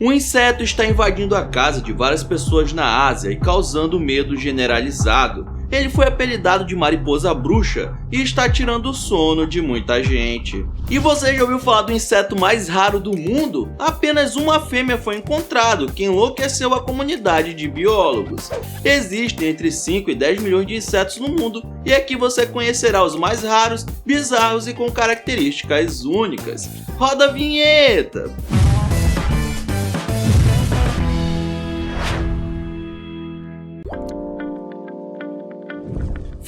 Um inseto está invadindo a casa de várias pessoas na Ásia e causando medo generalizado. Ele foi apelidado de mariposa bruxa e está tirando o sono de muita gente. E você já ouviu falar do inseto mais raro do mundo? Apenas uma fêmea foi encontrada, que enlouqueceu a comunidade de biólogos. Existem entre 5 e 10 milhões de insetos no mundo e aqui você conhecerá os mais raros, bizarros e com características únicas. Roda a vinheta!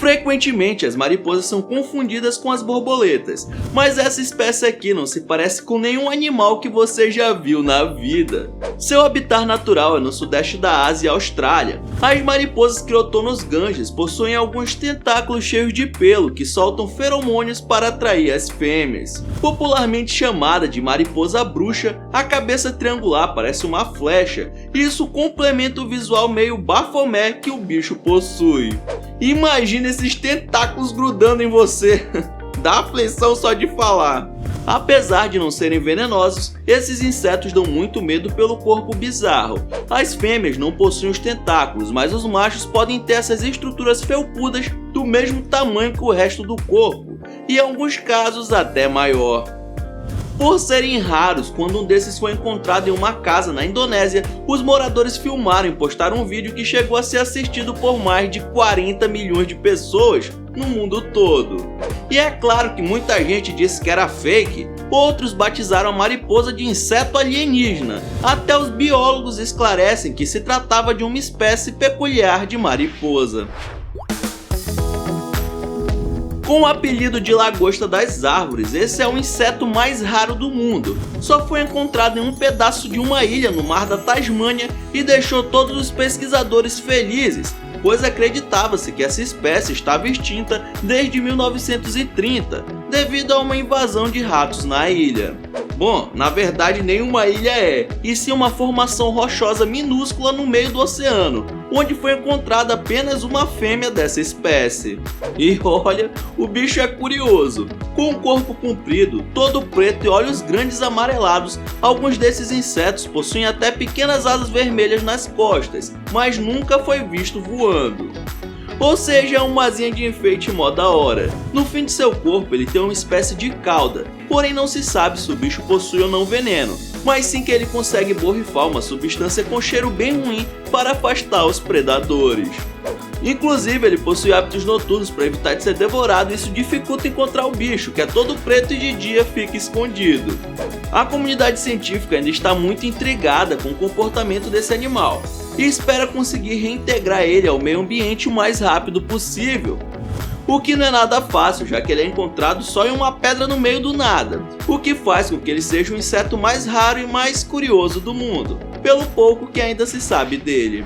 Frequentemente as mariposas são confundidas com as borboletas, mas essa espécie aqui não se parece com nenhum animal que você já viu na vida. Seu habitat natural é no sudeste da Ásia e Austrália. As mariposas Criotonos ganges possuem alguns tentáculos cheios de pelo que soltam feromônios para atrair as fêmeas. Popularmente chamada de mariposa bruxa, a cabeça triangular parece uma flecha, e isso complementa o visual meio bafomé que o bicho possui. Imagina esses tentáculos grudando em você, dá aflição só de falar. Apesar de não serem venenosos, esses insetos dão muito medo pelo corpo bizarro. As fêmeas não possuem os tentáculos, mas os machos podem ter essas estruturas felpudas do mesmo tamanho que o resto do corpo, e em alguns casos até maior. Por serem raros, quando um desses foi encontrado em uma casa na Indonésia, os moradores filmaram e postaram um vídeo que chegou a ser assistido por mais de 40 milhões de pessoas no mundo todo. E é claro que muita gente disse que era fake, outros batizaram a mariposa de inseto alienígena. Até os biólogos esclarecem que se tratava de uma espécie peculiar de mariposa. Com o apelido de lagosta das árvores, esse é o inseto mais raro do mundo. Só foi encontrado em um pedaço de uma ilha no mar da Tasmânia e deixou todos os pesquisadores felizes, pois acreditava-se que essa espécie estava extinta desde 1930, devido a uma invasão de ratos na ilha. Bom, na verdade nenhuma ilha é, e sim uma formação rochosa minúscula no meio do oceano, onde foi encontrada apenas uma fêmea dessa espécie. E olha, o bicho é curioso. Com um corpo comprido, todo preto e olhos grandes amarelados, alguns desses insetos possuem até pequenas asas vermelhas nas costas, mas nunca foi visto voando. Ou seja, é uma asinha de enfeite mó da hora. No fim de seu corpo ele tem uma espécie de cauda, porém não se sabe se o bicho possui ou não veneno, mas sim que ele consegue borrifar uma substância com cheiro bem ruim para afastar os predadores. Inclusive ele possui hábitos noturnos para evitar de ser devorado e isso dificulta encontrar o bicho, que é todo preto e de dia fica escondido. A comunidade científica ainda está muito intrigada com o comportamento desse animal e espera conseguir reintegrar ele ao meio ambiente o mais rápido possível. O que não é nada fácil, já que ele é encontrado só em uma pedra no meio do nada, o que faz com que ele seja o inseto mais raro e mais curioso do mundo, pelo pouco que ainda se sabe dele.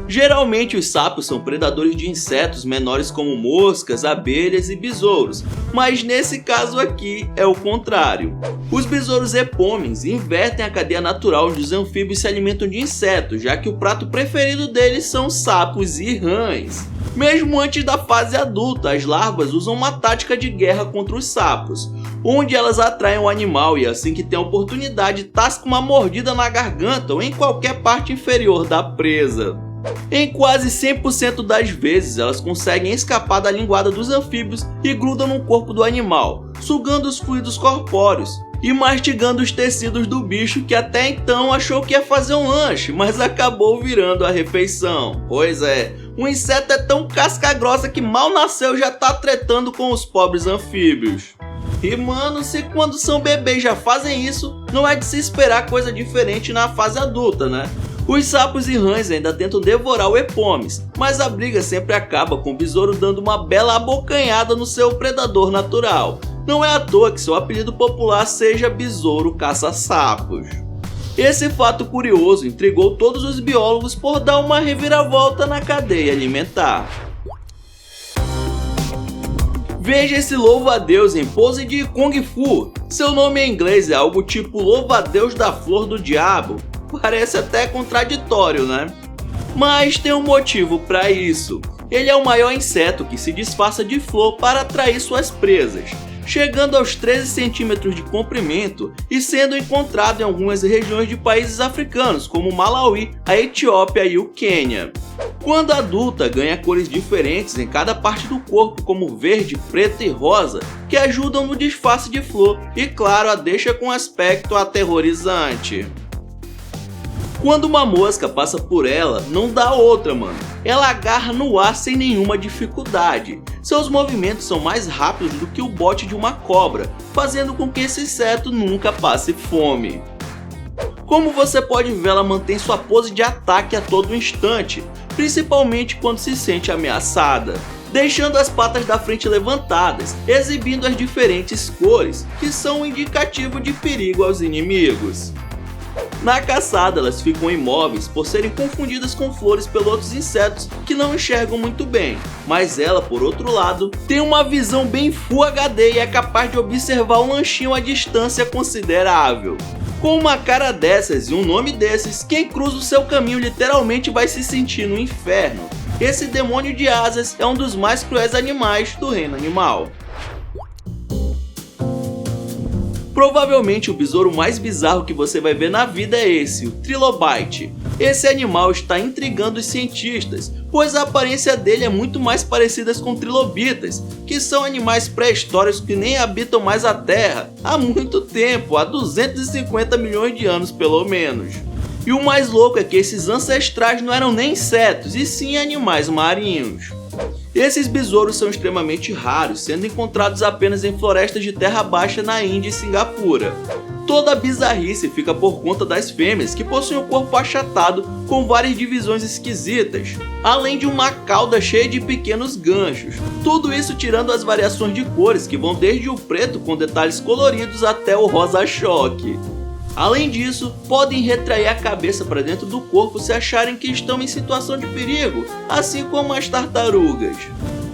Geralmente os sapos são predadores de insetos menores como moscas, abelhas e besouros, mas nesse caso aqui é o contrário. Os besouros epômenes invertem a cadeia natural onde os anfíbios se alimentam de insetos, já que o prato preferido deles são sapos e rãs. Mesmo antes da fase adulta, as larvas usam uma tática de guerra contra os sapos, onde elas atraem o animal e assim que tem a oportunidade tascam uma mordida na garganta ou em qualquer parte inferior da presa. Em quase 100% das vezes, elas conseguem escapar da linguada dos anfíbios e grudam no corpo do animal, sugando os fluidos corpóreos e mastigando os tecidos do bicho que até então achou que ia fazer um lanche, mas acabou virando a refeição. Pois é, o inseto é tão casca grossa que mal nasceu já tá tretando com os pobres anfíbios. E mano, se quando são bebês já fazem isso, não é de se esperar coisa diferente na fase adulta, né? Os sapos e rãs ainda tentam devorar o epomes, mas a briga sempre acaba com o besouro dando uma bela abocanhada no seu predador natural. Não é à toa que seu apelido popular seja besouro caça-sapos. Esse fato curioso intrigou todos os biólogos por dar uma reviravolta na cadeia alimentar. Veja esse louva-a-Deus em pose de Kung Fu. Seu nome em inglês é algo tipo louva-a-Deus da flor do diabo. Parece até contraditório, né? Mas tem um motivo para isso. Ele é o maior inseto que se disfarça de flor para atrair suas presas. chegando aos 13 centímetros de comprimento e sendo encontrado em algumas regiões de países africanos, como o Malawi, a Etiópia e o Quênia. Quando adulta, ganha cores diferentes em cada parte do corpo, como verde, preto e rosa, que ajudam no disfarce de flor e, claro, a deixa com aspecto aterrorizante. Quando uma mosca passa por ela, não dá outra, mano. Ela agarra no ar sem nenhuma dificuldade. Seus movimentos são mais rápidos do que o bote de uma cobra, fazendo com que esse inseto nunca passe fome. Como você pode ver, ela mantém sua pose de ataque a todo instante, principalmente quando se sente ameaçada, deixando as patas da frente levantadas, exibindo as diferentes cores, que são um indicativo de perigo aos inimigos. Na caçada, elas ficam imóveis por serem confundidas com flores pelos outros insetos que não enxergam muito bem, mas ela, por outro lado, tem uma visão bem Full HD e é capaz de observar um lanchinho a distância considerável. Com uma cara dessas e um nome desses, quem cruza o seu caminho literalmente vai se sentir no inferno. Esse demônio de asas é um dos mais cruéis animais do reino animal. Provavelmente o besouro mais bizarro que você vai ver na vida é esse, o trilobite. Esse animal está intrigando os cientistas, pois a aparência dele é muito mais parecida com trilobitas, que são animais pré-históricos que nem habitam mais a Terra há muito tempo, há 250 milhões de anos pelo menos. E o mais louco é que esses ancestrais não eram nem insetos, e sim animais marinhos. Esses besouros são extremamente raros, sendo encontrados apenas em florestas de terra baixa na Índia e Singapura. Toda a bizarrice fica por conta das fêmeas, que possuem um corpo achatado com várias divisões esquisitas, além de uma cauda cheia de pequenos ganchos. Tudo isso tirando as variações de cores, que vão desde o preto com detalhes coloridos até o rosa-choque. Além disso, podem retrair a cabeça para dentro do corpo se acharem que estão em situação de perigo, assim como as tartarugas.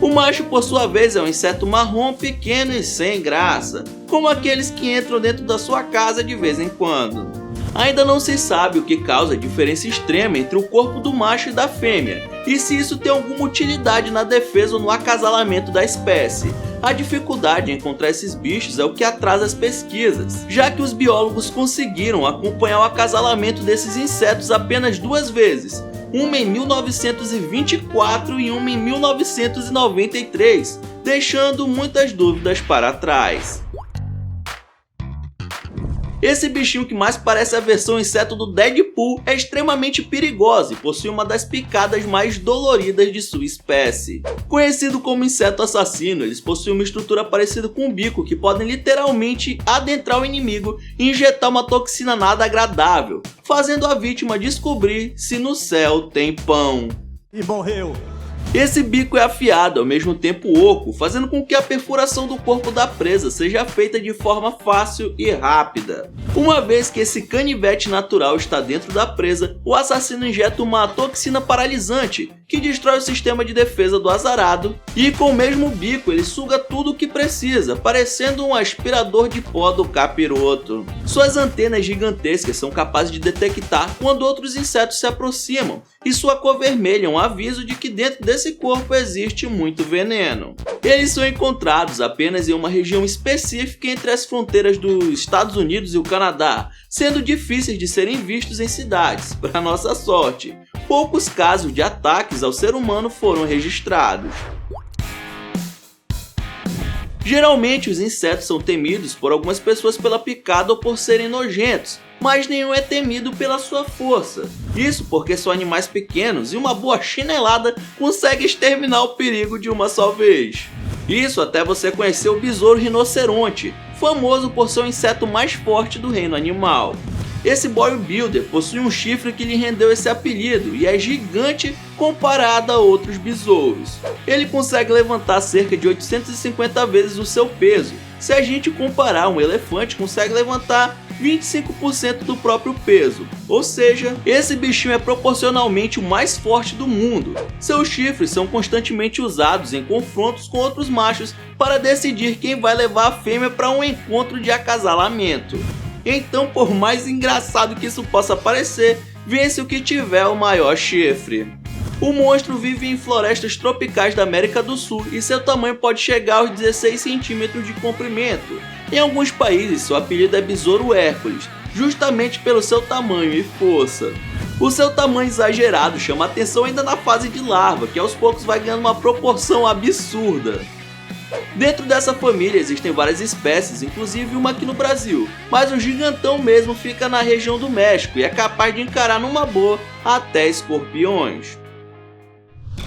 O macho, por sua vez, é um inseto marrom pequeno e sem graça, como aqueles que entram dentro da sua casa de vez em quando. Ainda não se sabe o que causa a diferença extrema entre o corpo do macho e da fêmea, e se isso tem alguma utilidade na defesa ou no acasalamento da espécie. A dificuldade em encontrar esses bichos é o que atrasa as pesquisas, já que os biólogos conseguiram acompanhar o acasalamento desses insetos apenas 2 vezes, uma em 1924 e uma em 1993, deixando muitas dúvidas para trás. Esse bichinho que mais parece a versão inseto do Deadpool é extremamente perigoso e possui uma das picadas mais doloridas de sua espécie. Conhecido como inseto assassino, eles possuem uma estrutura parecida com um bico que podem literalmente adentrar o inimigo e injetar uma toxina nada agradável, fazendo a vítima descobrir se no céu tem pão. E morreu. Esse bico é afiado, ao mesmo tempo oco, fazendo com que a perfuração do corpo da presa seja feita de forma fácil e rápida. Uma vez que esse canivete natural está dentro da presa, o assassino injeta uma toxina paralisante, que destrói o sistema de defesa do azarado, e com o mesmo bico ele suga tudo o que precisa, parecendo um aspirador de pó do capiroto. Suas antenas gigantescas são capazes de detectar quando outros insetos se aproximam, e sua cor vermelha é um aviso de que dentro desse corpo existe muito veneno. Eles são encontrados apenas em uma região específica entre as fronteiras dos Estados Unidos e o Canadá, sendo difíceis de serem vistos em cidades, para nossa sorte. Poucos casos de ataques ao ser humano foram registrados. Geralmente os insetos são temidos por algumas pessoas pela picada ou por serem nojentos, mas nenhum é temido pela sua força. Isso porque são animais pequenos e uma boa chinelada consegue exterminar o perigo de uma só vez. Isso até você conhecer o besouro rinoceronte, famoso por ser o inseto mais forte do reino animal. Esse bodybuilder possui um chifre que lhe rendeu esse apelido e é gigante comparado a outros besouros. Ele consegue levantar cerca de 850 vezes o seu peso. Se a gente comparar, um elefante consegue levantar 25% do próprio peso, ou seja, esse bichinho é proporcionalmente o mais forte do mundo. Seus chifres são constantemente usados em confrontos com outros machos para decidir quem vai levar a fêmea para um encontro de acasalamento. Então, por mais engraçado que isso possa parecer, vence o que tiver o maior chifre. O monstro vive em florestas tropicais da América do Sul e seu tamanho pode chegar aos 16 centímetros de comprimento. Em alguns países, seu apelido é Besouro Hércules, justamente pelo seu tamanho e força. O seu tamanho exagerado chama atenção ainda na fase de larva, que aos poucos vai ganhando uma proporção absurda. Dentro dessa família existem várias espécies, inclusive uma aqui no Brasil, mas o gigantão mesmo fica na região do México e é capaz de encarar numa boa até escorpiões.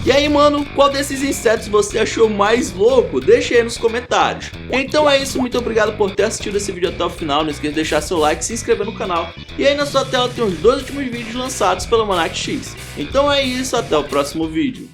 E aí, mano, qual desses insetos você achou mais louco? Deixa aí nos comentários. Então é isso, muito obrigado por ter assistido esse vídeo até o final. Não esqueça de deixar seu like, se inscrever no canal. E aí na sua tela tem os 2 últimos vídeos lançados pelo Almanac X. Então é isso, até o próximo vídeo.